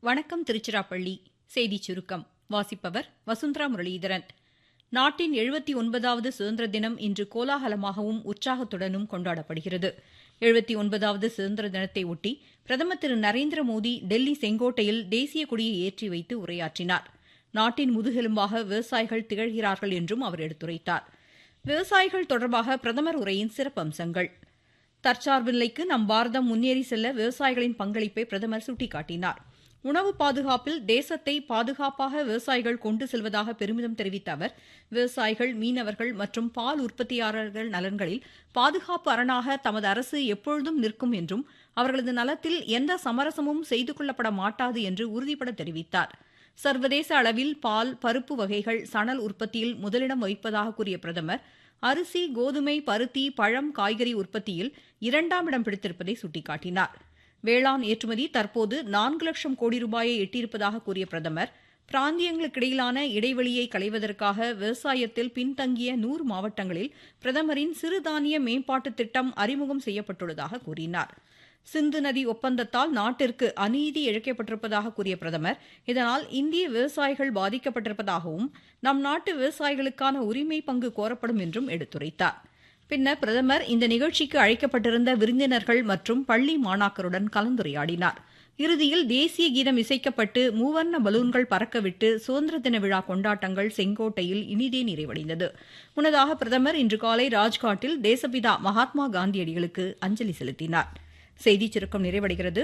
வணக்கம். திருச்சிராப்பள்ளி செய்திச் சுருக்கம் வாசிப்பவர் வசுந்தரா முரளிதரன். நாட்டின் 79வது சுதந்திர தினம் இன்று கோலாகலமாகவும் உற்சாகத்துடனும் கொண்டாடப்படுகிறது. 79வது சுதந்திர தினத்தை ஒட்டி பிரதமர் திரு நரேந்திர மோடி டெல்லி செங்கோட்டையில் தேசிய கொடியை ஏற்றி வைத்து உரையாற்றினார். நாட்டின் முதுகெலும்பாக விவசாயிகள் திகழ்கிறார்கள் என்றும் அவர் எடுத்துரைத்தார். விவசாயிகள் தொடர்பாக பிரதமர் உரையின் சிறப்பம்சங்கள். தற்சார்பு நிலைக்கு நம் பாரதம் முன்னேறி செல்ல விவசாயிகளின் பங்களிப்பை பிரதமர் சுட்டிக்காட்டினார். உணவு பாதுகாப்பில் தேசத்தை பாதுகாப்பாக விவசாயிகள் கொண்டு செல்வதாக பெருமிதம் தெரிவித்த அவர், விவசாயிகள், மீனவர்கள் மற்றும் பால் உற்பத்தியாளர்கள் நலன்களில் பாதுகாப்பு அரணாக தமது அரசு எப்பொழுதும் நிற்கும் என்றும் அவர்களது நலத்தில் எந்த சமரசமும் செய்து கொள்ளப்பட மாட்டாது என்று உறுதிபட தெரிவித்தார். சர்வதேச அளவில் பால், பருப்பு வகைகள், சணல் உற்பத்தியில் முதலிடம் வகிப்பதாக கூறிய பிரதமர், அரிசி, கோதுமை, பருத்தி, பழம், காய்கறி உற்பத்தியில் 2ஆம் இடம் பிடித்திருப்பதை சுட்டிக்காட்டினார். வேளாண் ஏற்றுமதி தற்போது 4 லட்சம் கோடி ரூபாயை எட்டியிருப்பதாக கூறிய பிரதமர், பிராந்தியங்களுக்கிடையிலான இடைவெளியை களைவதற்காக விவசாயத்தில் பின்தங்கிய 100 மாவட்டங்களில் பிரதமரின் சிறுதானிய மேம்பாட்டு திட்டம் அறிமுகம் செய்யப்பட்டுள்ளதாக கூறினார். சிந்து நதி ஒப்பந்தத்தால் நாட்டிற்கு அநீதி இழைக்கப்பட்டிருப்பதாக கூறிய பிரதமர், இதனால் இந்திய விவசாயிகள் பாதிக்கப்பட்டிருப்பதாகவும் நம் நாட்டு விவசாயிகளுக்கான உரிமை பங்கு கோரப்படும் என்றும் எடுத்துரைத்தார். பின்னர் பிரதமர் இந்த நிகழ்ச்சிக்கு அழைக்கப்பட்டிருந்த விருந்தினர்கள் மற்றும் பள்ளி மாணாக்கருடன் கலந்துரையாடினார். இறுதியில் தேசிய கீதம் இசைக்கப்பட்டு மூவர்ண பலூன்கள் பறக்கவிட்டு சுதந்திர தின விழா கொண்டாட்டங்கள் செங்கோட்டையில் இனிதே நிறைவடைந்தது. முன்னதாக பிரதமர் இன்று காலை ராஜ்காட்டில் தேசப்பிதா மகாத்மா காந்தியடிகளுக்கு அஞ்சலி செலுத்தினார். செய்திச் சுருக்கம் நிறைவடைகிறது.